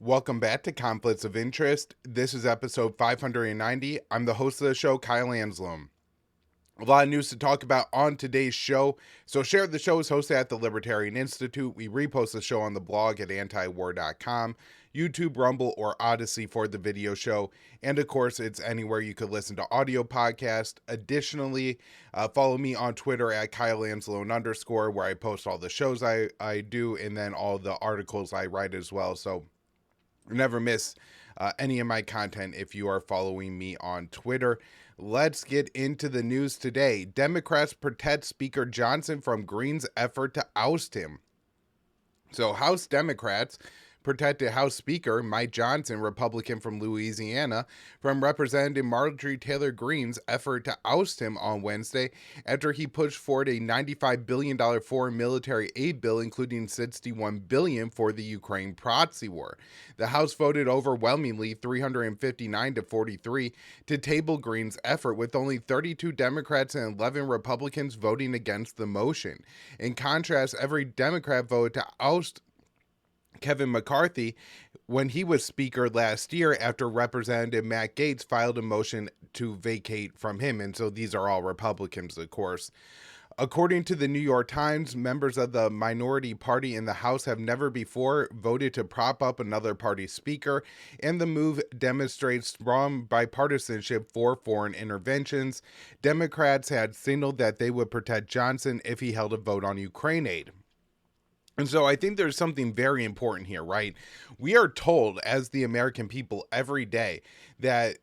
Welcome back to Conflicts of Interest. This is episode 590. I'm the host of the show, Kyle Anzalone. A lot of news to talk about on today's show. So Share the Show is hosted at the Libertarian Institute. We repost the show on the blog at antiwar.com, YouTube, Rumble, or Odysee for the video show. And of course, it's anywhere you could listen to audio podcast. Additionally, follow me on Twitter at KyleAnzalone_, where I post all the shows I do and then all the articles I write as well. So never miss any of my content if you are following me on Twitter. Let's get into the news today. Democrats protect Speaker Johnson from Green's effort to oust him. So House Democrats protected House Speaker Mike Johnson, Republican from Louisiana, from Representative Marjorie Taylor Greene's effort to oust him on Wednesday after he pushed forward a $95 billion foreign military aid bill, including $61 billion for the Ukraine proxy war. The House voted overwhelmingly 359 to 43 to table Greene's effort, with only 32 Democrats and 11 Republicans voting against the motion. In contrast, every Democrat voted to oust Kevin McCarthy when he was Speaker last year after Representative Matt Gaetz filed a motion to vacate from him. And so these are all Republicans, of course. According to the New York Times, members of the minority party in the House have never before voted to prop up another party speaker, and the move demonstrates strong bipartisanship for foreign interventions. Democrats had signaled that they would protect Johnson if he held a vote on Ukraine aid. And so I think there's something very important here, right? We are told as the American people every day that,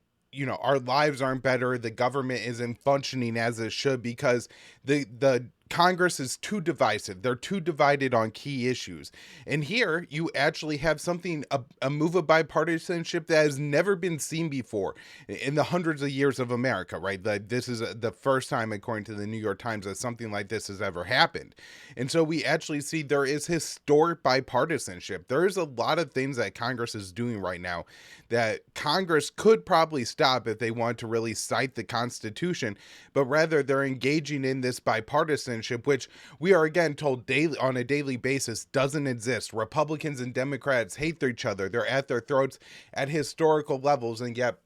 our lives aren't better. The government isn't functioning as it should because the Congress is too divisive. They're too divided on key issues. And here you actually have something, a move of bipartisanship that has never been seen before in the hundreds of years of America, right? This is the first time, according to the New York Times, that something like this has ever happened. And so we actually see there is historic bipartisanship. There is a lot of things that Congress is doing right now that Congress could probably stop if they want to really cite the Constitution, but rather they're engaging in this bipartisanship, which we are again told daily on a daily basis doesn't exist. Republicans and Democrats hate each other. They're at their throats at historical levels, and yet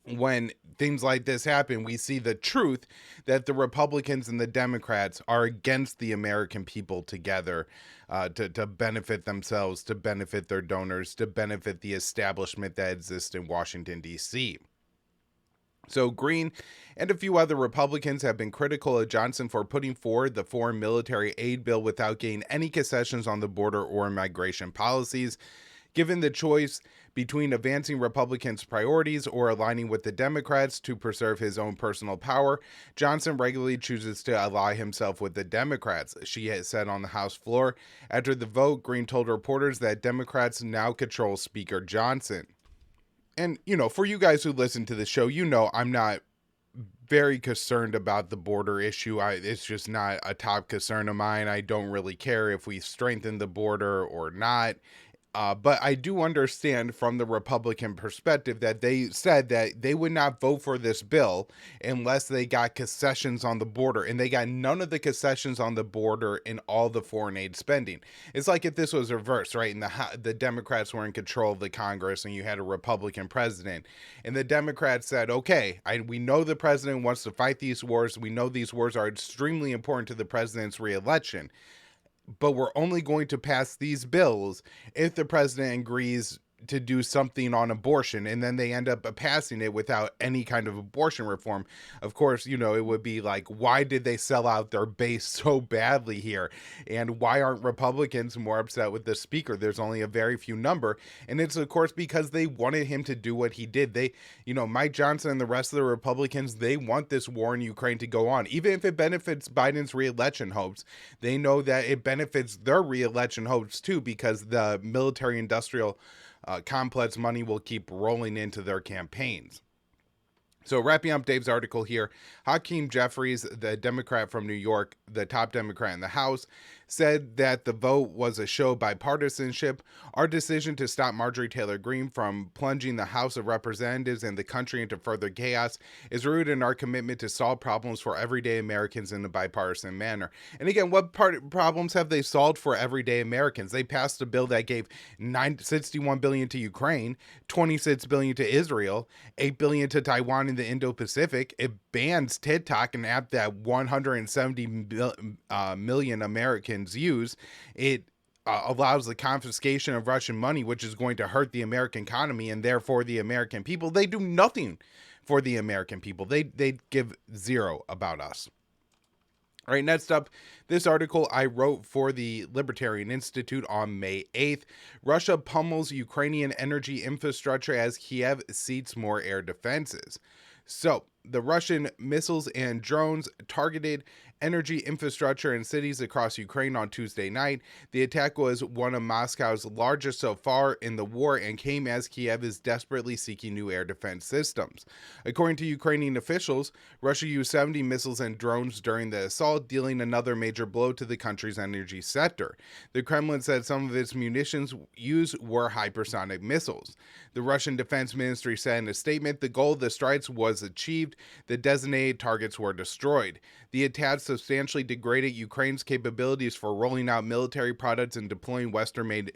when things like this happen, we see the truth that the Republicans and the Democrats are against the American people together to benefit themselves, to benefit their donors, to benefit the establishment that exists in Washington, D.C. So Greene and a few other Republicans have been critical of Johnson for putting forward the foreign military aid bill without getting any concessions on the border or immigration policies. Given the choice between advancing Republicans' priorities or aligning with the Democrats to preserve his own personal power, Johnson regularly chooses to ally himself with the Democrats, she has said on the House floor. After the vote, Greene told reporters that Democrats now control Speaker Johnson. And, for you guys who listen to the show, I'm not very concerned about the border issue. It's just not a top concern of mine. I don't really care if we strengthen the border or not. But I do understand from the Republican perspective that they said that they would not vote for this bill unless they got concessions on the border, and they got none of the concessions on the border in all the foreign aid spending. It's like if this was reversed, right? And the Democrats were in control of the Congress and you had a Republican president, and the Democrats said, okay, we know the president wants to fight these wars. We know these wars are extremely important to the president's reelection, but we're only going to pass these bills if the president agrees to do something on abortion, and then they end up passing it without any kind of abortion reform. Of course, it would be like, why did they sell out their base so badly here? And why aren't Republicans more upset with the speaker? There's only a very few number. And it's, of course, because they wanted him to do what he did. Mike Johnson and the rest of the Republicans, they want this war in Ukraine to go on. Even if it benefits Biden's reelection hopes, they know that it benefits their reelection hopes too, because the military-industrial complex money will keep rolling into their campaigns. So wrapping up Dave's article here, Hakeem Jeffries, the Democrat from New York, the top Democrat in the House, said that the vote was a show of bipartisanship. Our decision to stop Marjorie Taylor Greene from plunging the House of Representatives and the country into further chaos is rooted in our commitment to solve problems for everyday Americans in a bipartisan manner. And again, what problems have they solved for everyday Americans? They passed a bill that gave $61 billion to Ukraine, $26 billion to Israel, $8 billion to Taiwan in the Indo-Pacific. It bans TikTok, an app that 170 million Americans use. It allows the confiscation of Russian money, which is going to hurt the American economy and therefore the American people. They do nothing for the American people. They give zero about us. All right, next up, this article I wrote for the Libertarian Institute on May 8th. Russia pummels Ukrainian energy infrastructure as Kiev seats more air defenses. So, the Russian missiles and drones targeted energy infrastructure in cities across Ukraine on Tuesday night. The attack was one of Moscow's largest so far in the war and came as Kiev is desperately seeking new air defense systems. According to Ukrainian officials, Russia used 70 missiles and drones during the assault, dealing another major blow to the country's energy sector. The Kremlin said some of its munitions used were hypersonic missiles. The Russian Defense Ministry said in a statement, the goal of the strikes was achieved. The designated targets were destroyed. The attack substantially degraded Ukraine's capabilities for rolling out military products and deploying Western-made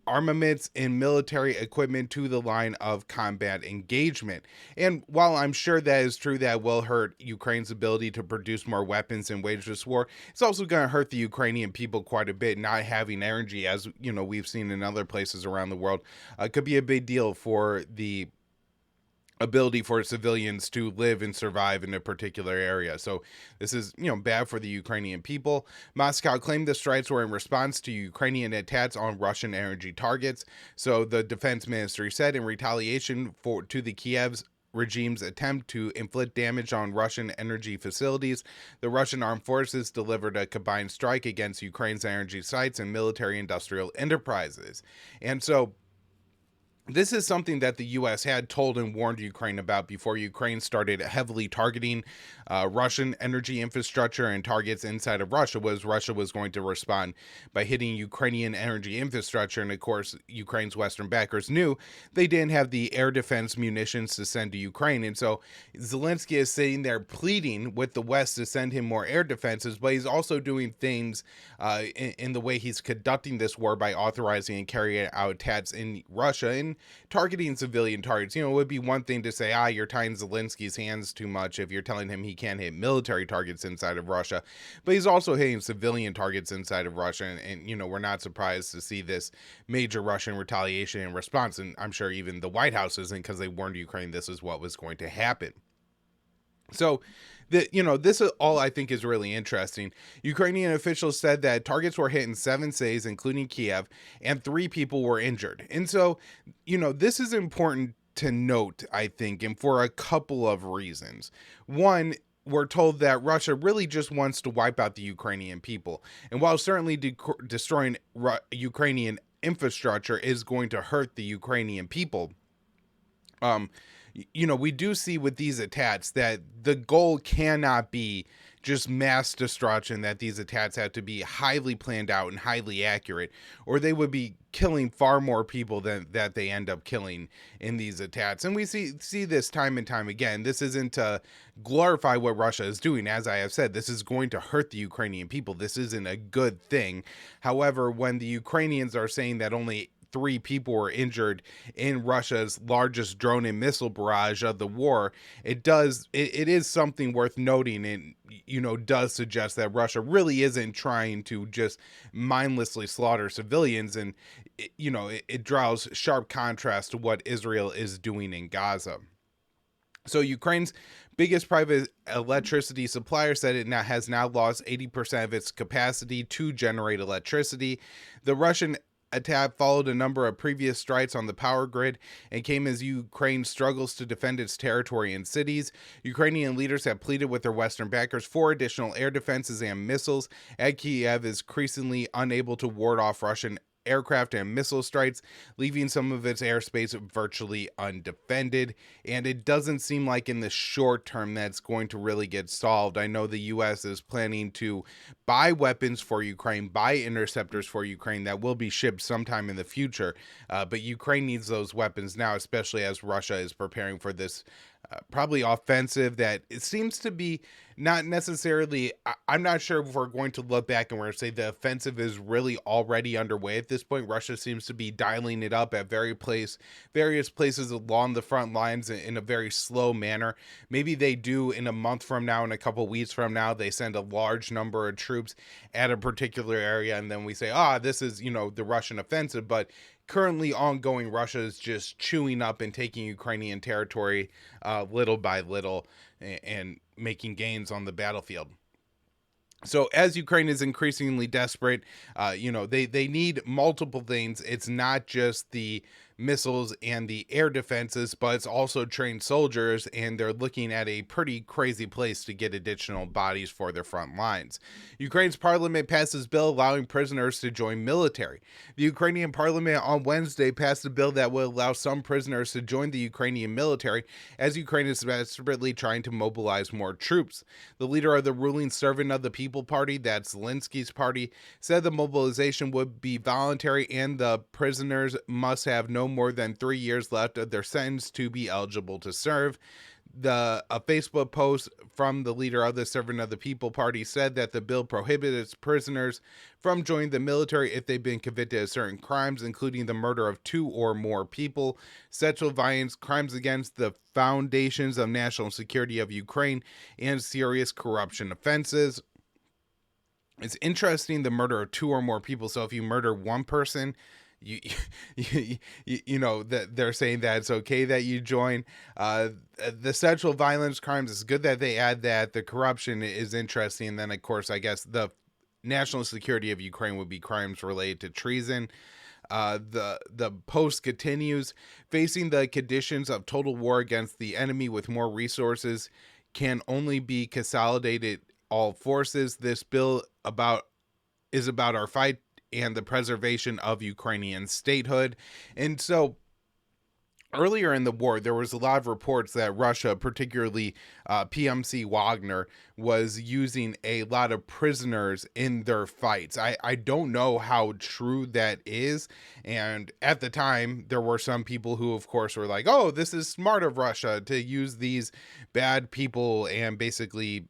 armaments and military equipment to the line of combat engagement. And while I'm sure that is true, that will hurt Ukraine's ability to produce more weapons and wage this war, it's also going to hurt the Ukrainian people quite a bit. Not having energy, as you know, we've seen in other places around the world, could be a big deal for the ability for civilians to live and survive in a particular area. So this is, bad for the Ukrainian people. Moscow claimed the strikes were in response to Ukrainian attacks on Russian energy targets. So the defense ministry said in retaliation to the Kiev's regime's attempt to inflict damage on Russian energy facilities, the Russian armed forces delivered a combined strike against Ukraine's energy sites and military industrial enterprises. And so this is something that the U.S. had told and warned Ukraine about before Ukraine started heavily targeting Russian energy infrastructure and targets inside of Russia was going to respond by hitting Ukrainian energy infrastructure. And of course, Ukraine's Western backers knew they didn't have the air defense munitions to send to Ukraine. And so Zelensky is sitting there pleading with the West to send him more air defenses, but he's also doing things in the way he's conducting this war by authorizing and carrying out attacks in Russia and targeting civilian targets. It would be one thing to say, you're tying Zelensky's hands too much if you're telling him he can't hit military targets inside of Russia, but he's also hitting civilian targets inside of Russia. And we're not surprised to see this major Russian retaliation in response. And I'm sure even the White House isn't, because they warned Ukraine this is what was going to happen. So, this is all I think is really interesting. Ukrainian officials said that targets were hit in 7 cities, including Kiev, and 3 people were injured. And so, this is important to note, I think, and for a couple of reasons. One, we're told that Russia really just wants to wipe out the Ukrainian people. And while certainly destroying Ukrainian infrastructure is going to hurt the Ukrainian people, we do see with these attacks that the goal cannot be just mass destruction, that these attacks have to be highly planned out and highly accurate, or they would be killing far more people than that they end up killing in these attacks. And we see this time and time again. This isn't to glorify what Russia is doing. As I have said, this is going to hurt the Ukrainian people. This isn't a good thing. However, when the Ukrainians are saying that only 3 people were injured in Russia's largest drone and missile barrage of the war, it is something worth noting, and does suggest that Russia really isn't trying to just mindlessly slaughter civilians. And it draws sharp contrast to what Israel is doing in Gaza. So Ukraine's biggest private electricity supplier said it has now lost 80% of its capacity to generate electricity. The Russian attack followed a number of previous strikes on the power grid and came as Ukraine struggles to defend its territory and cities. Ukrainian leaders have pleaded with their Western backers for additional air defenses and missiles, as Kiev is increasingly unable to ward off Russian aircraft and missile strikes, leaving some of its airspace virtually undefended. And it doesn't seem like in the short term that's going to really get solved. I know the U.S. is planning to buy weapons for Ukraine, buy interceptors for Ukraine that will be shipped sometime in the future. But Ukraine needs those weapons now, especially as Russia is preparing for this probably offensive that it seems to be not necessarily. I'm not sure if we're going to look back and we're going to say the offensive is really already underway at this point. Russia seems to be dialing it up at various places along the front lines in a very slow manner. Maybe they do in a month from now, in a couple weeks from now, they send a large number of troops at a particular area, and then we say, this is, the Russian offensive. But currently ongoing, Russia is just chewing up and taking Ukrainian territory little by little and making gains on the battlefield. So as Ukraine is increasingly desperate, they need multiple things. It's not just the missiles and the air defenses, but it's also trained soldiers, and they're looking at a pretty crazy place to get additional bodies for their front lines. Ukraine's parliament passed a bill allowing prisoners to join military. The Ukrainian parliament on Wednesday passed a bill that will allow some prisoners to join the Ukrainian military, as Ukraine is desperately trying to mobilize more troops. The leader of the ruling Servant of the People Party, that's Zelensky's party, said the mobilization would be voluntary and the prisoners must have no more than 3 years left of their sentence to be eligible to serve. A Facebook post from the leader of the Servant of the People Party said that the bill prohibits prisoners from joining the military if they've been convicted of certain crimes, including the murder of 2 or more people, sexual violence, crimes against the foundations of national security of Ukraine, and serious corruption offenses. It's interesting, the murder of 2 or more people. So if you murder one person, that they're saying that it's okay that you join. The sexual violence crimes, is good that they add that. The corruption is interesting. And then, of course, I guess the national security of Ukraine would be crimes related to treason. The post continues, facing the conditions of total war against the enemy with more resources can only be consolidated all forces. This bill is about our fight and the preservation of Ukrainian statehood. And so earlier in the war, there was a lot of reports that Russia, particularly PMC Wagner, was using a lot of prisoners in their fights. I don't know how true that is. And at the time, there were some people who, of course, were like, oh, this is smart of Russia to use these bad people and basically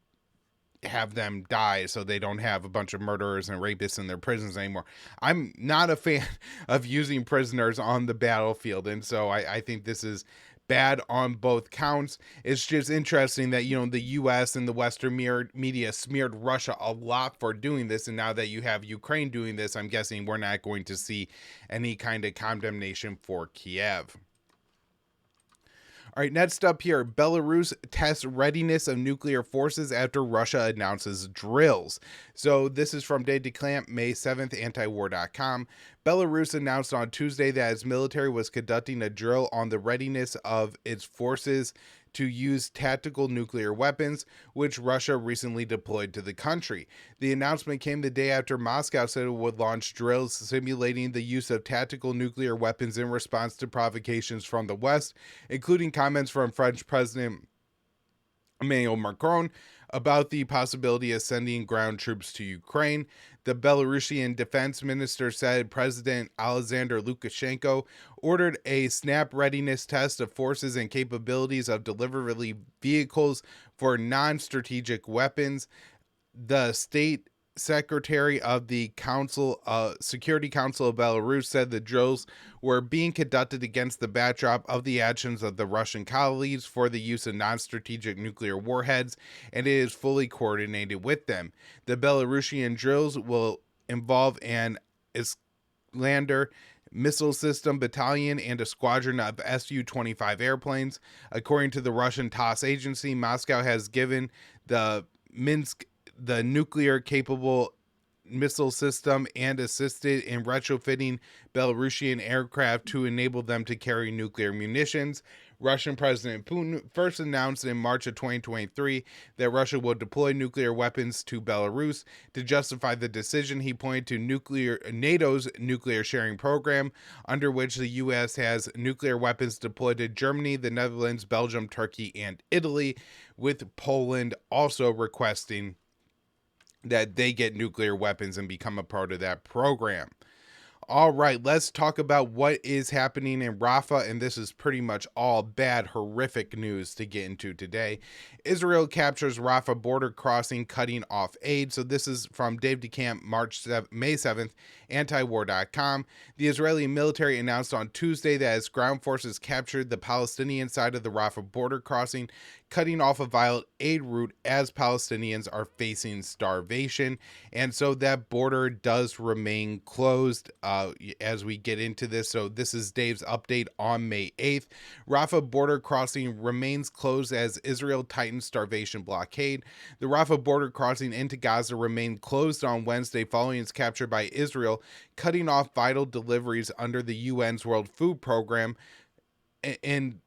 have them die so they don't have a bunch of murderers and rapists in their prisons anymore. I'm not a fan of using prisoners on the battlefield, and so I think this is bad on both counts. It's just interesting that, the U.S. and the Western media smeared Russia a lot for doing this, and now that you have Ukraine doing this, I'm guessing we're not going to see any kind of condemnation for Kiev. All right, next up here, Belarus tests readiness of nuclear forces after Russia announces drills. So this is from Day Declamp, May 7th, antiwar.com. Belarus announced on Tuesday that its military was conducting a drill on the readiness of its forces to use tactical nuclear weapons, which Russia recently deployed to the country. The announcement came the day after Moscow said it would launch drills simulating the use of tactical nuclear weapons in response to provocations from the West, including comments from French President Emmanuel Macron about the possibility of sending ground troops to Ukraine. The Belarusian defense minister said President Alexander Lukashenko ordered a snap readiness test of forces and capabilities of delivery vehicles for non-strategic weapons. The state secretary of the Security Council of Belarus said the drills were being conducted against the backdrop of the actions of the Russian colleagues for the use of non-strategic nuclear warheads, and it is fully coordinated with them. The Belarusian drills will involve an Islander missile system battalion and a squadron of Su-25 airplanes. According to the Russian TASS agency, Moscow has given the Minsk the nuclear capable missile system and assisted in retrofitting Belarusian aircraft to enable them to carry nuclear munitions. Russian President Putin first announced in March of 2023 that Russia will deploy nuclear weapons to Belarus. To justify the decision, he pointed to NATO's nuclear sharing program, under which the U.S. has nuclear weapons deployed to Germany, the Netherlands, Belgium, Turkey, and Italy, with Poland also requesting that they get nuclear weapons and become a part of that program. All right, let's talk about what is happening in Rafah, and this is pretty much all bad, horrific news to get into today. Israel captures Rafah border crossing, cutting off aid. So this is from Dave DeCamp, May 7th, antiwar.com. The Israeli military announced on Tuesday that its ground forces captured the Palestinian side of the Rafah border crossing, cutting off a vital aid route as Palestinians are facing starvation. And so that border does remain closed as we get into this. So this is Dave's update on May 8th. Rafah border crossing remains closed as Israel tightens starvation blockade. The Rafah border crossing into Gaza remained closed on Wednesday following its capture by Israel, cutting off vital deliveries under the UN's World Food Program aid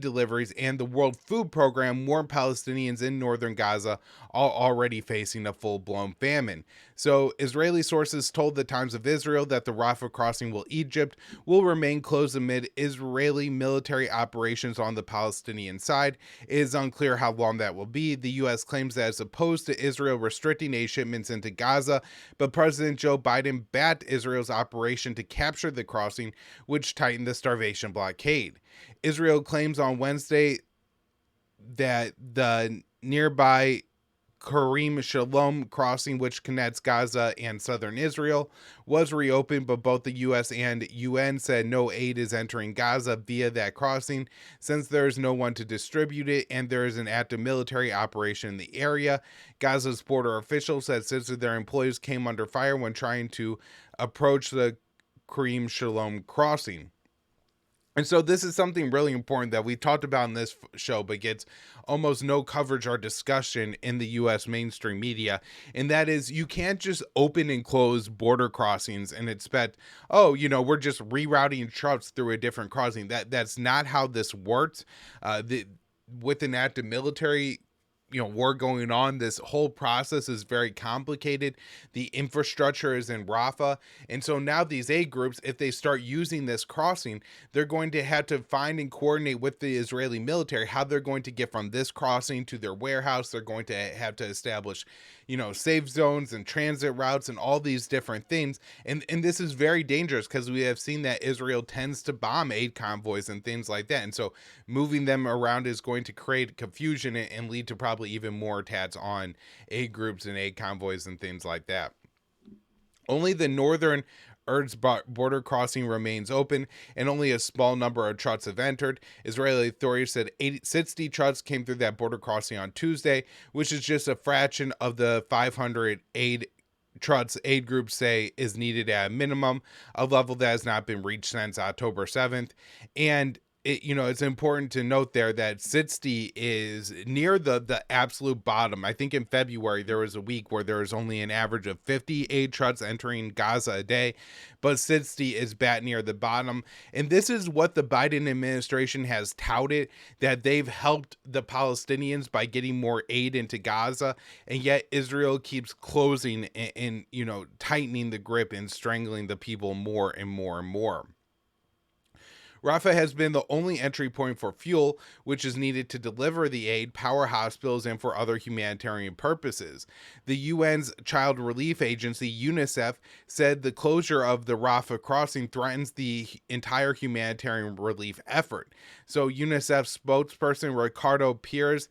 deliveries, and the World Food Program warned Palestinians in northern Gaza are already facing a full-blown famine. So Israeli sources told the Times of Israel that the Rafah crossing will remain closed amid Israeli military operations on the Palestinian side. It is unclear how long that will be. The U.S. claims that it's opposed to Israel restricting aid shipments into Gaza, but President Joe Biden backed Israel's operation to capture the crossing, which tightened the starvation blockade. Israel claims on Wednesday that the nearby Karim Shalom crossing, which connects Gaza and southern Israel, was reopened, but both the U.S. and UN said no aid is entering Gaza via that crossing since there is no one to distribute it and there is an active military operation in the area. Gaza's border officials said since their employees came under fire when trying to approach the Karim Shalom crossing. And so this is something really important that we talked about in this show, but gets almost no coverage or discussion in the U.S. mainstream media. And that is, you can't just open and close border crossings and expect, we're just rerouting trucks through a different crossing. That's not how this works. With an active military war going on, this whole process is very complicated. The infrastructure is in Rafah, and so now these aid groups, if they start using this crossing, they're going to have to find and coordinate with the Israeli military how they're going to get from this crossing to their warehouse. They're going to have to establish safe zones and transit routes and all these different things, and this is very dangerous because we have seen that Israel tends to bomb aid convoys and things like that, and so moving them around is going to create confusion and lead to probably even more attacks on aid groups and aid convoys and things like that. Only the northern Erz border crossing remains open, and only a small number of trucks have entered. Israeli authorities said 60 trucks came through that border crossing on Tuesday, which is just a fraction of the 500 aid groups say is needed at a minimum, a level that has not been reached since October 7th. And it's important to note there that 60 is near the absolute bottom. I think in February there was a week where there was only an average of 50 aid trucks entering Gaza a day, but 60 is back near the bottom. And this is what the Biden administration has touted, that they've helped the Palestinians by getting more aid into Gaza, and yet Israel keeps closing and tightening the grip and strangling the people more and more and more. Rafah has been the only entry point for fuel, which is needed to deliver the aid, power hospitals, and for other humanitarian purposes. The UN's Child Relief Agency, UNICEF, said the closure of the Rafah crossing threatens the entire humanitarian relief effort. So UNICEF spokesperson Ricardo Pires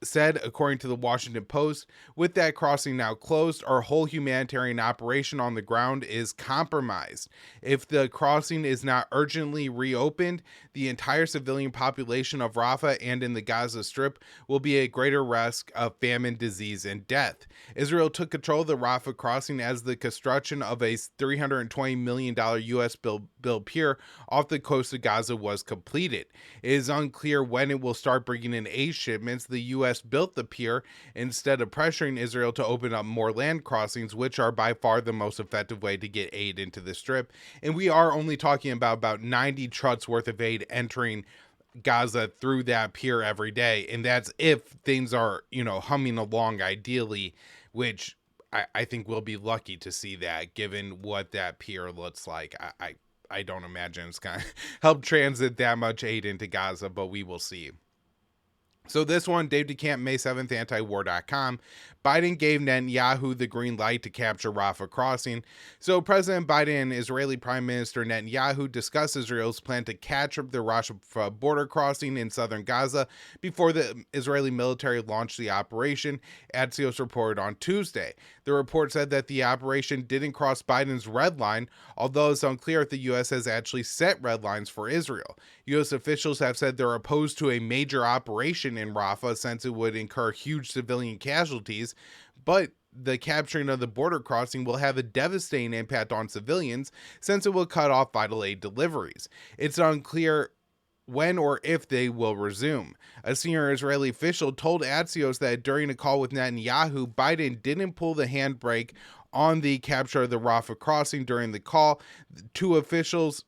said, according to the Washington Post, with that crossing now closed, our whole humanitarian operation on the ground is compromised. If the crossing is not urgently reopened, the entire civilian population of Rafah and in the Gaza Strip will be at greater risk of famine, disease, and death. Israel took control of the Rafah crossing as the construction of a $320 million U.S. build pier off the coast of Gaza was completed. It is unclear when it will start bringing in aid shipments. The U.S. U.S. built the pier instead of pressuring Israel to open up more land crossings, which are by far the most effective way to get aid into the Strip. And we are only talking about 90 trucks worth of aid entering Gaza through that pier every day. And that's if things are, humming along ideally, which I think we'll be lucky to see that given what that pier looks like. I don't imagine it's going to help transit that much aid into Gaza, but we will see. So this one, Dave DeCamp, May 7th, antiwar.com. Biden gave Netanyahu the green light to capture Rafah crossing. So President Biden and Israeli Prime Minister Netanyahu discussed Israel's plan to capture the Rafah border crossing in southern Gaza before the Israeli military launched the operation, Axios reported on Tuesday. The report said that the operation didn't cross Biden's red line, although it's unclear if the U.S. has actually set red lines for Israel. U.S. officials have said they're opposed to a major operation in Rafah since it would incur huge civilian casualties, but the capturing of the border crossing will have a devastating impact on civilians since it will cut off vital aid deliveries. It's unclear when or if they will resume. A senior Israeli official told Axios that during a call with Netanyahu, Biden didn't pull the handbrake on the capture of the Rafah crossing. During the call, two officials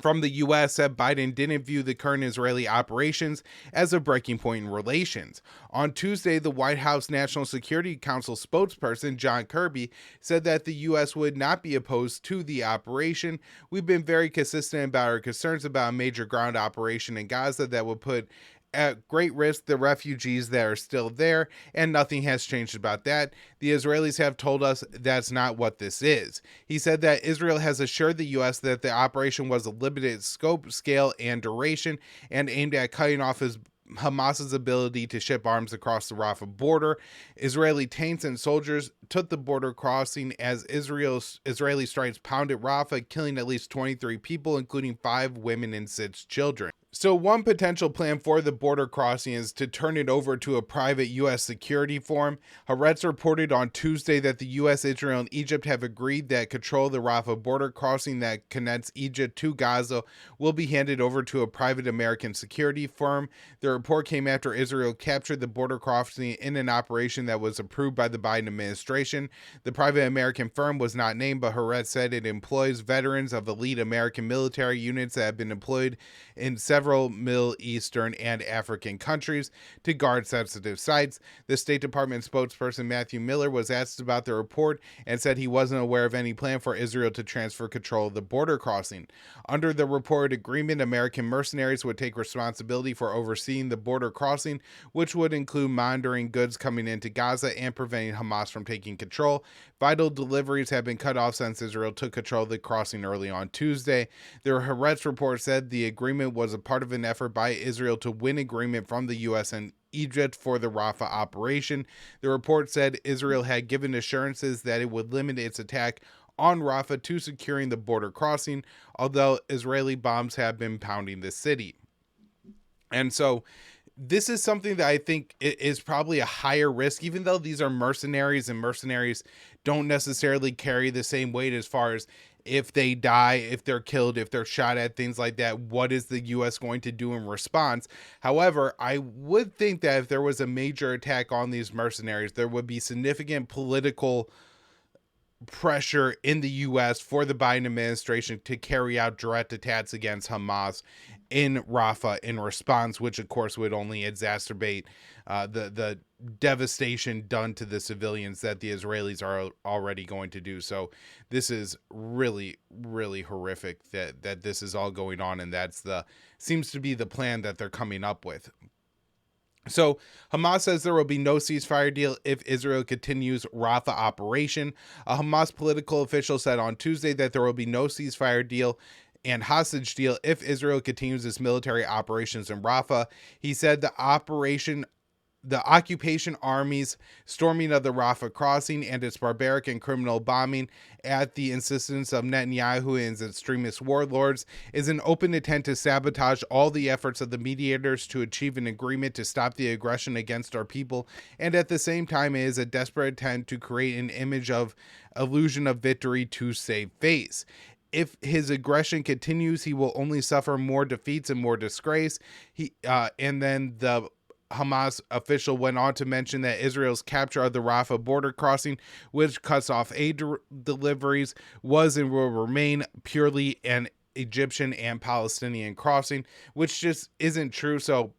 from the U.S. said Biden didn't view the current Israeli operations as a breaking point in relations. On Tuesday, the White House National Security Council spokesperson John Kirby said that the U.S. would not be opposed to the operation. We've been very consistent about our concerns about a major ground operation in Gaza that would put at great risk the refugees that are still there, and nothing has changed about that. The Israelis have told us that's not what this is. He said that Israel has assured the U.S. that the operation was a limited scope, scale, and duration, and aimed at cutting off Hamas's ability to ship arms across the Rafah border. Israeli tanks and soldiers took the border crossing as Israeli strikes pounded Rafah, killing at least 23 people, including 5 women and 6 children. So one potential plan for the border crossing is to turn it over to a private U.S. security firm. Haaretz reported on Tuesday that the U.S., Israel, and Egypt have agreed that control of the Rafah border crossing that connects Egypt to Gaza will be handed over to a private American security firm. The report came after Israel captured the border crossing in an operation that was approved by the Biden administration. The private American firm was not named, but Haaretz said it employs veterans of elite American military units that have been employed in several Middle Eastern and African countries to guard sensitive sites. The State Department spokesperson Matthew Miller was asked about the report and said he wasn't aware of any plan for Israel to transfer control of the border crossing. Under the reported agreement, American mercenaries would take responsibility for overseeing the border crossing, which would include monitoring goods coming into Gaza and preventing Hamas from taking control. Vital deliveries have been cut off since Israel took control of the crossing early on Tuesday. The Haaretz report said the agreement was a part of an effort by Israel to win agreement from the U.S. and Egypt for the Rafah operation. The report said Israel had given assurances that it would limit its attack on Rafah to securing the border crossing, although Israeli bombs have been pounding the city. And so this is something that I think is probably a higher risk, even though these are mercenaries and mercenaries don't necessarily carry the same weight as far as if they die, if they're killed, if they're shot at, things like that. What is the U.S. going to do in response? However, I would think that if there was a major attack on these mercenaries, there would be significant political pressure in the U.S. for the Biden administration to carry out direct attacks against Hamas in Rafah in response, which of course would only exacerbate the devastation done to the civilians that the Israelis are already going to do. So this is really, really horrific that this is all going on, and seems to be the plan that they're coming up with. So Hamas says there will be no ceasefire deal if Israel continues Rafah operation. A Hamas political official said on Tuesday that there will be no ceasefire deal and hostage deal if Israel continues its military operations in Rafah. He said the occupation army's storming of the Rafah crossing and its barbaric and criminal bombing at the insistence of Netanyahu and his extremist warlords is an open attempt to sabotage all the efforts of the mediators to achieve an agreement to stop the aggression against our people, and at the same time it is a desperate attempt to create an image of illusion of victory to save face. If his aggression continues, he will only suffer more defeats and more disgrace. And then the Hamas official went on to mention that Israel's capture of the Rafah border crossing, which cuts off aid deliveries, was and will remain purely an Egyptian and Palestinian crossing, which just isn't true. So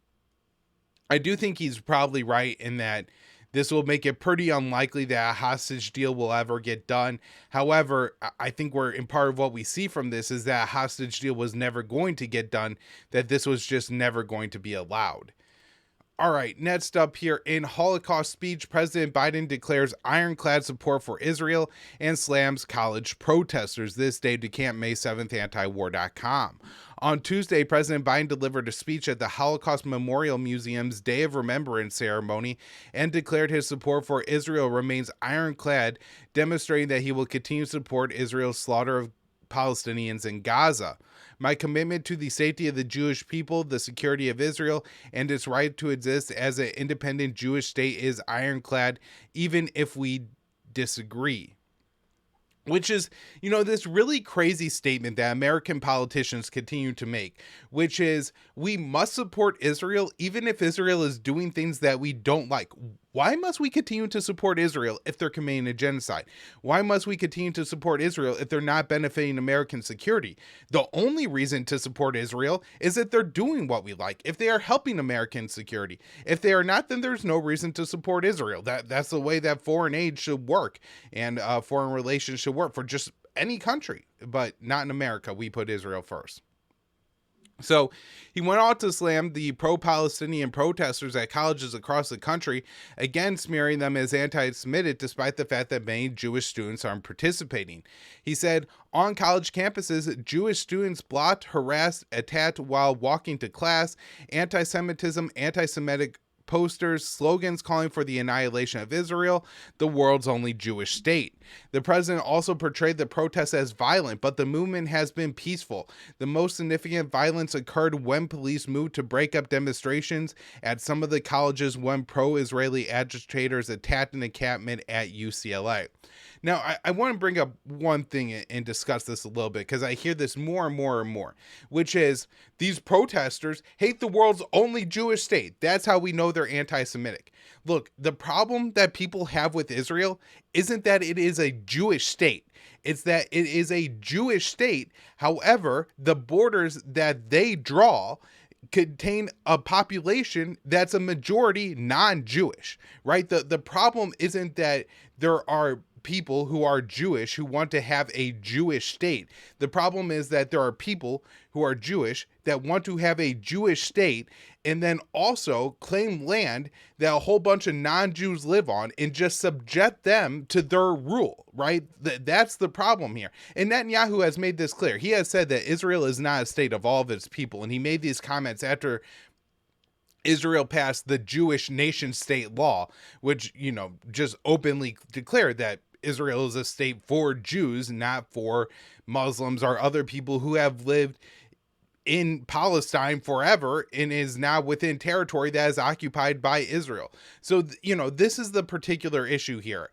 I do think he's probably right in that this will make it pretty unlikely that a hostage deal will ever get done. However, I think we're in part of what we see from this is that a hostage deal was never going to get done, that this was just never going to be allowed. All right, next up here, in Holocaust speech, President Biden declares ironclad support for Israel and slams college protesters. This day to Camp May 7th, antiwar.com. On Tuesday, President Biden delivered a speech at the Holocaust Memorial Museum's Day of Remembrance ceremony and declared his support for Israel remains ironclad, demonstrating that he will continue to support Israel's slaughter of Palestinians in Gaza. My commitment to the safety of the Jewish people, the security of Israel, and its right to exist as an independent Jewish state is ironclad, even if we disagree. Which is, this really crazy statement that American politicians continue to make, which is we must support Israel even if Israel is doing things that we don't like. Why must we continue to support Israel if they're committing a genocide? Why must we continue to support Israel if they're not benefiting American security? The only reason to support Israel is that they're doing what we like, if they are helping American security. If they are not, then there's no reason to support Israel. That's the way that foreign aid should work, and foreign relations should work for just any country, but not in America. We put Israel first. So he went on to slam the pro-Palestinian protesters at colleges across the country, again smearing them as anti-Semitic despite the fact that many Jewish students aren't participating. He said, on college campuses, Jewish students blocked, harassed, attacked while walking to class, anti-Semitism, anti-Semitic posters, slogans calling for the annihilation of Israel, the world's only Jewish state. The president also portrayed the protests as violent, but the movement has been peaceful. The most significant violence occurred when police moved to break up demonstrations at some of the colleges when pro-Israeli agitators attacked an encampment at UCLA. Now, I want to bring up one thing and discuss this a little bit, because I hear this more and more and more, which is these protesters hate the world's only Jewish state. That's how we know they're anti-Semitic. Look, the problem that people have with Israel isn't that it is a Jewish state. It's that it is a Jewish state. However, the borders that they draw contain a population that's a majority non-Jewish, right? The problem isn't that there are people who are Jewish who want to have a Jewish state. The problem is that there are people who are Jewish that want to have a Jewish state and then also claim land that a whole bunch of non-Jews live on and just subject them to their rule, right? That's the problem here. And Netanyahu has made this clear. He has said that Israel is not a state of all of its people. And he made these comments after Israel passed the Jewish nation state law, which, just openly declared that Israel is a state for Jews, not for Muslims or other people who have lived in Palestine forever and is now within territory that is occupied by Israel. So, this is the particular issue here.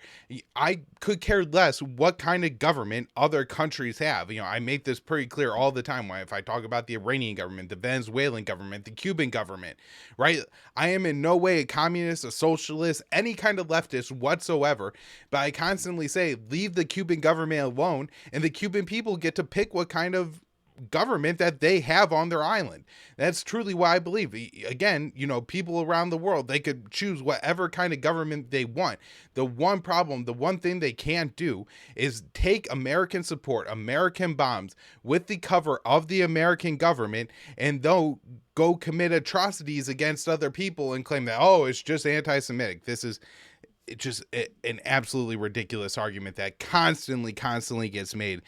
I could care less what kind of government other countries have. I make this pretty clear all the time if I talk about the Iranian government, the Venezuelan government, the Cuban government, right? I am in no way a communist, a socialist, any kind of leftist whatsoever, but I constantly say, leave the Cuban government alone, and the Cuban people get to pick what kind of government that they have on their island. That's truly what I believe. Again, people around the world, they could choose whatever kind of government they want. The one problem, the one thing they can't do is take American support, American bombs with the cover of the American government, and though go commit atrocities against other people and claim that, it's just anti-Semitic. This is just an absolutely ridiculous argument that constantly gets made,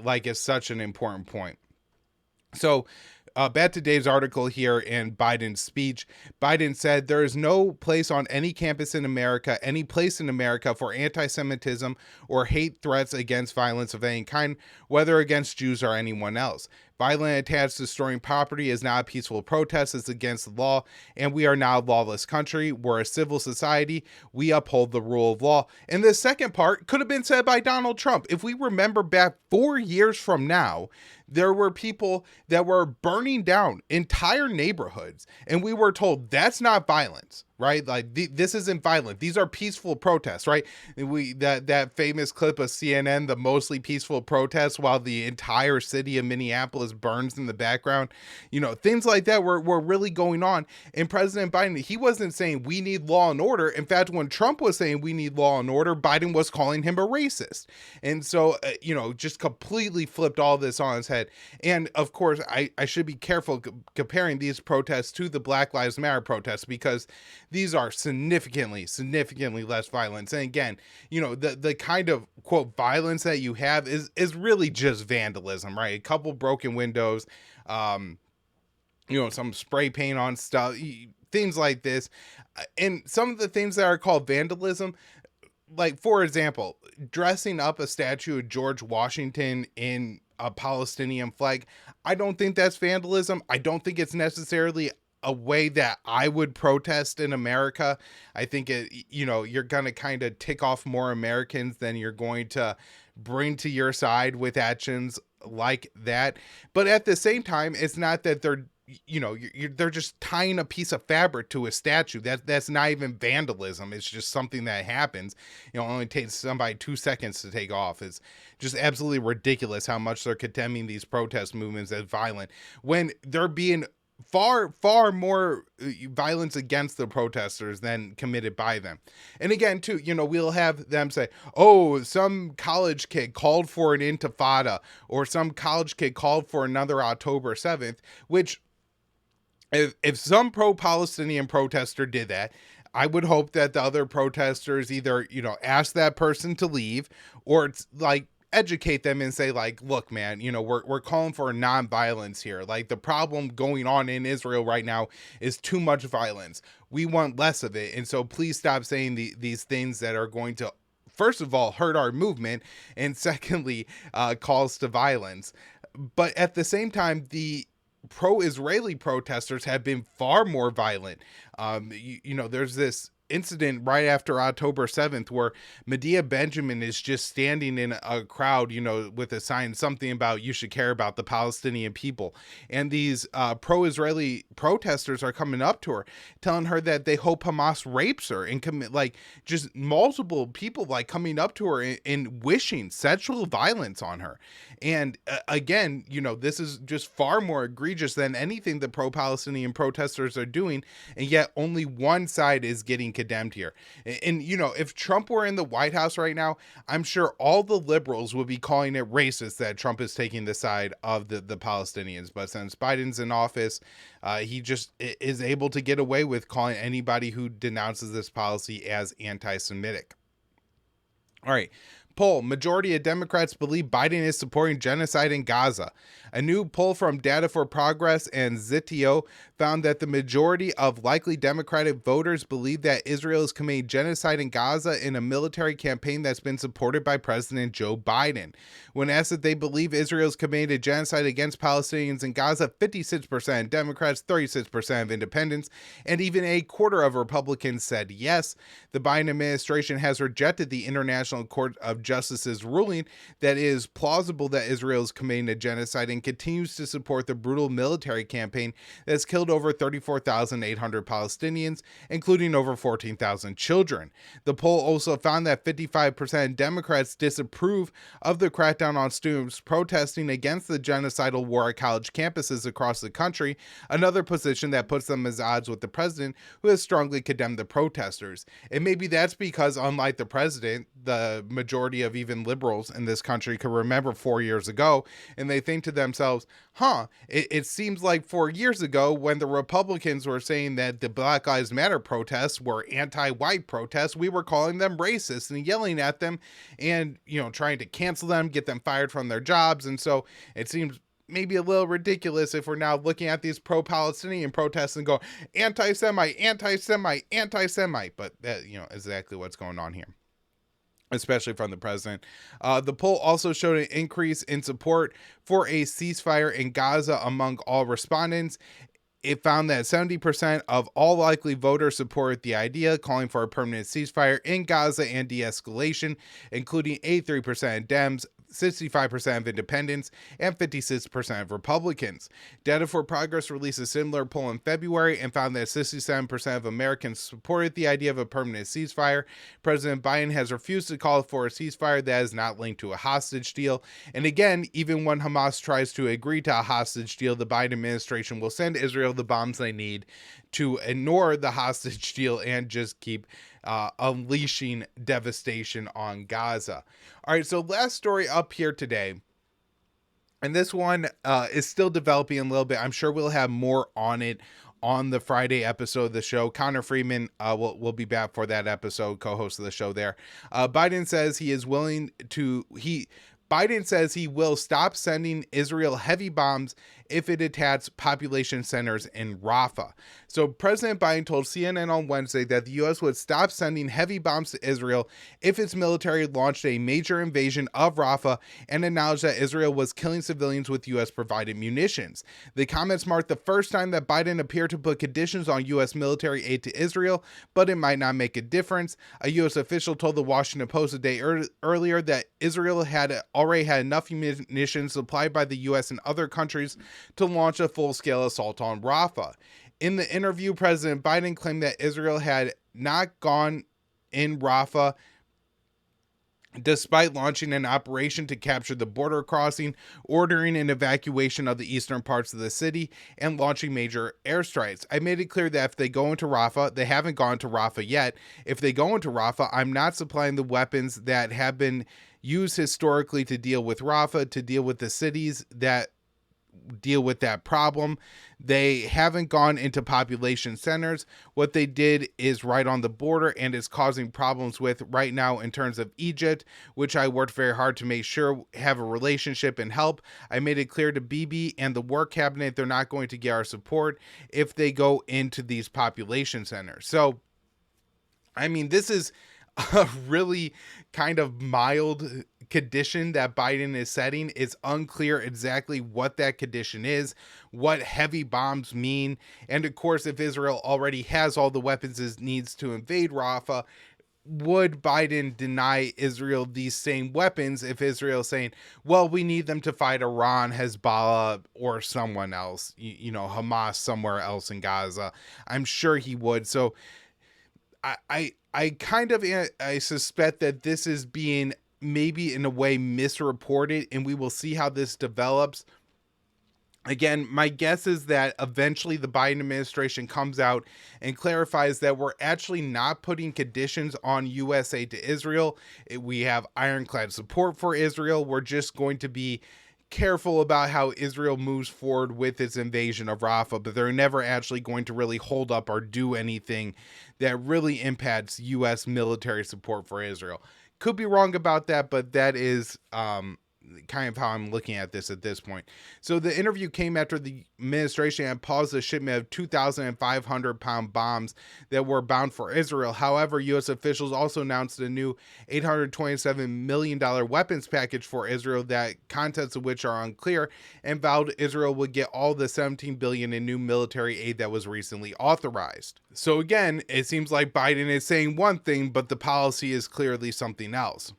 like it's such an important point. So back to Dave's article here in Biden's speech. Biden said there is no place on any campus in America, any place in America for anti-Semitism or hate threats against violence of any kind, whether against Jews or anyone else. Violent attacks destroying property is not a peaceful protest. It's against the law, and we are not a lawless country. We're a civil society. We uphold the rule of law. And the second part could have been said by Donald Trump. If we remember back 4 years from now, there were people that were burning down entire neighborhoods, and we were told that's not violence, right? Like this isn't violent. These are peaceful protests, right? That famous clip of CNN, the mostly peaceful protests while the entire city of Minneapolis burns in the background. Things like that were really going on. And President Biden, he wasn't saying we need law and order. In fact, when Trump was saying we need law and order, Biden was calling him a racist. And so, just completely flipped all this on its head. And of course, I should be careful comparing these protests to the Black Lives Matter protests, because these are significantly less violence. And again, the kind of quote violence that you have is really just vandalism, right? A couple broken windows, some spray paint on stuff, things like this. And some of the things that are called vandalism, like, for example, dressing up a statue of George Washington in a Palestinian flag, I don't think that's vandalism. I don't think it's necessarily a way that I would protest in America. I think you're going to kind of tick off more Americans than you're going to bring to your side with actions like that. But at the same time, it's not that they're they're just tying a piece of fabric to a statue. That's not even vandalism. It's just something that happens. It only takes somebody 2 seconds to take off. It's just absolutely ridiculous how much they're condemning these protest movements as violent when they're being far more violence against the protesters than committed by them. And again, too, we'll have them say, oh, some college kid called for an intifada, or some college kid called for another October 7th, which if some pro-Palestinian protester did that, I would hope that the other protesters either, ask that person to leave, or it's like educate them and say, like, look, man, we're calling for nonviolence here. Like, the problem going on in Israel right now is too much violence. We want less of it. And so please stop saying these things that are going to, first of all, hurt our movement, and secondly, calls to violence. But at the same time, the pro-Israeli protesters have been far more violent. There's this incident right after October 7th where Medea Benjamin is just standing in a crowd, with a sign, something about you should care about the Palestinian people. And these pro-Israeli protesters are coming up to her, telling her that they hope Hamas rapes her, and commit, like, just multiple people like coming up to her and wishing sexual violence on her. And again, this is just far more egregious than anything the pro-Palestinian protesters are doing. And yet only one side is getting condemned here. And, if Trump were in the White House right now, I'm sure all the liberals would be calling it racist that Trump is taking the side of the Palestinians. But since Biden's in office, he just is able to get away with calling anybody who denounces this policy as anti-Semitic. All right. Poll: majority of Democrats believe Biden is supporting genocide in Gaza. A new poll from Data for Progress and Zitio found that the majority of likely Democratic voters believe that Israel is committing genocide in Gaza in a military campaign that's been supported by President Joe Biden. When asked if they believe Israel is committing a genocide against Palestinians in Gaza, 56% Democrats, 36% of independents, and even a quarter of Republicans said yes. The Biden administration has rejected the International Court of Justice's ruling that it is plausible that Israel is committing a genocide, and continues to support the brutal military campaign that's killed over 34,800 Palestinians, including over 14,000 children. The poll also found that 55% Democrats disapprove of the crackdown on students protesting against the genocidal war at college campuses across the country, another position that puts them at odds with the president, who has strongly condemned the protesters. And maybe that's because, unlike the president, the majority of even liberals in this country could remember 4 years ago, and they think to themselves, it seems like 4 years ago when the Republicans were saying that the Black Lives Matter protests were anti-white protests, we were calling them racist and yelling at them and, trying to cancel them, get them fired from their jobs. And so it seems maybe a little ridiculous if we're now looking at these pro-Palestinian protests and go anti-Semite, anti-Semite, anti-Semite. But that, exactly what's going on here, especially from the president. The poll also showed an increase in support for a ceasefire in Gaza among all respondents. It found that 70% of all likely voters support the idea, calling for a permanent ceasefire in Gaza and de-escalation, including 83% Dems, 65% of independents and 56% of Republicans. Data for Progress released a similar poll in February and found that 67% of Americans supported the idea of a permanent ceasefire. President Biden has refused to call for a ceasefire that is not linked to a hostage deal. And again, even when Hamas tries to agree to a hostage deal, the Biden administration will send Israel the bombs they need to ignore the hostage deal and just keep unleashing devastation on Gaza. All right, so last story up here today. And this one is still developing a little bit. I'm sure we'll have more on it on the Friday episode of the show. Connor Freeman will be back for that episode, co-host of the show there. Biden says Biden says he will stop sending Israel heavy bombs if it attacks population centers in Rafah. So President Biden told CNN on Wednesday that the U.S. would stop sending heavy bombs to Israel if its military launched a major invasion of Rafah and acknowledged that Israel was killing civilians with U.S.-provided munitions. The comments marked the first time that Biden appeared to put conditions on U.S. military aid to Israel, but it might not make a difference. A U.S. official told the Washington Post a day earlier that Israel had already had enough munitions supplied by the U.S. and other countries to launch a full-scale assault on Rafah. In the interview, President Biden claimed that Israel had not gone in Rafah despite launching an operation to capture the border crossing, ordering an evacuation of the eastern parts of the city, and launching major airstrikes. I made it clear that if they go into Rafah, they haven't gone to Rafah yet. If they go into Rafah, I'm not supplying the weapons that have been used historically to deal with Rafah, to deal with the cities that deal with that problem. They haven't gone into population centers. What they did is right on the border and is causing problems with right now in terms of Egypt, which I worked very hard to make sure have a relationship and help. I made it clear to Bibi and the work cabinet they're not going to get our support if they go into these population centers. So, I mean, this is a really kind of mild condition that Biden is setting. It's unclear exactly what that condition is, what heavy bombs mean. And of course, if Israel already has all the weapons it needs to invade Rafah, would Biden deny Israel these same weapons if Israel is saying, well, we need them to fight Iran, Hezbollah, or someone else, Hamas somewhere else in Gaza? I'm sure he would. So I suspect that this is being maybe in a way misreported, and we will see how this develops. Again, my guess is that eventually the Biden administration comes out and clarifies that we're actually not putting conditions on U.S. aid to Israel. We have ironclad support for Israel. We're just going to be careful about how Israel moves forward with its invasion of Rafah, but they're never actually going to really hold up or do anything that really impacts U.S. military support for Israel. Could be wrong about that, but that is kind of how I'm looking at this point. So the interview came after the administration had paused the shipment of 2,500 pound bombs that were bound for Israel. However, U.S. officials also announced a new $827 million weapons package for Israel, that contents of which are unclear, and vowed Israel would get all the $17 billion in new military aid that was recently authorized. So again, it seems like Biden is saying one thing, but the policy is clearly something else.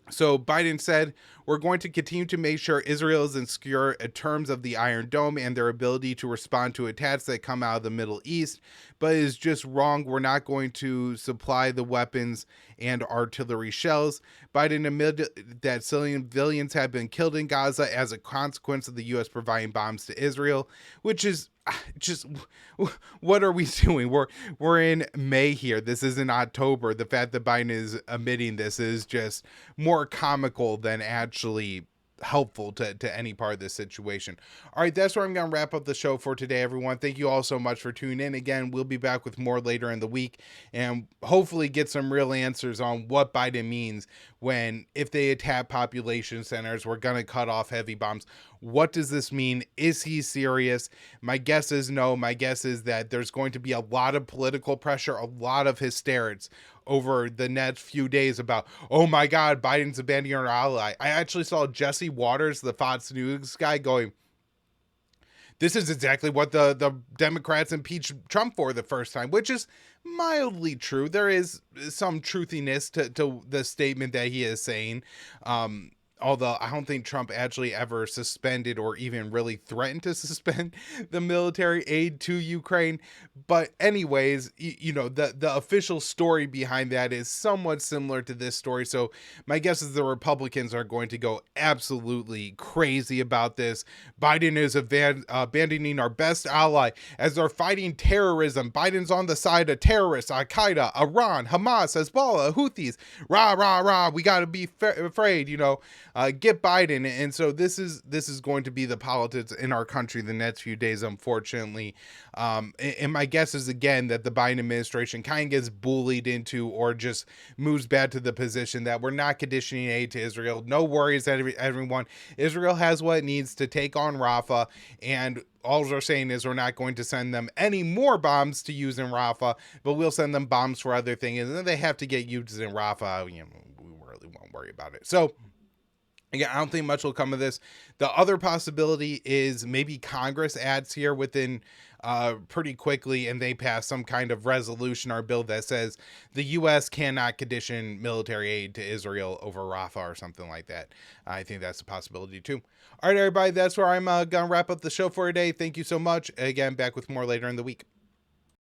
So Biden said, we're going to continue to make sure Israel is secure in terms of the Iron Dome and their ability to respond to attacks that come out of the Middle East, but it is just wrong. We're not going to supply the weapons and artillery shells. Biden admitted that civilians have been killed in Gaza as a consequence of the U.S. providing bombs to Israel, which is just, what are we doing? We're in May here. This isn't October. The fact that Biden is admitting this is just more comical than actually helpful to any part of this situation. All right, that's where I'm going to wrap up the show for today, everyone. Thank you all so much for tuning in. Again, we'll be back with more later in the week and hopefully get some real answers on what Biden means when, if they attack population centers, we're going to cut off heavy bombs. What does this mean? Is he serious? My guess is no. My guess is that there's going to be a lot of political pressure, a lot of hysterics over the next few days about, oh my God, Biden's abandoning our ally. I actually saw Jesse Waters, the Fox News guy, going, This is exactly what the Democrats impeached Trump for the first time, which is mildly true. There is some truthiness to the statement that he is saying. Although I don't think Trump actually ever suspended or even really threatened to suspend the military aid to Ukraine. But anyways, the official story behind that is somewhat similar to this story. So my guess is the Republicans are going to go absolutely crazy about this. Biden is abandoning our best ally as they're fighting terrorism. Biden's on the side of terrorists, Al-Qaeda, Iran, Hamas, Hezbollah, Houthis. Rah, rah, rah. We got to be afraid, get Biden. And so this is going to be the politics in our country the next few days, unfortunately. And my guess is, again, that the Biden administration kind of gets bullied into or just moves back to the position that we're not conditioning aid to Israel. No worries, everyone. Israel has what it needs to take on Rafah, and all we're saying is we're not going to send them any more bombs to use in Rafah, but we'll send them bombs for other things, and then they have to get used in Rafah. We really won't worry about it. So again, I don't think much will come of this. The other possibility is maybe Congress adds here within pretty quickly, and they pass some kind of resolution or bill that says the U.S. cannot condition military aid to Israel over Rafah or something like that. I think that's a possibility too. All right, everybody, that's where I'm going to wrap up the show for today. Thank you so much. Again, back with more later in the week.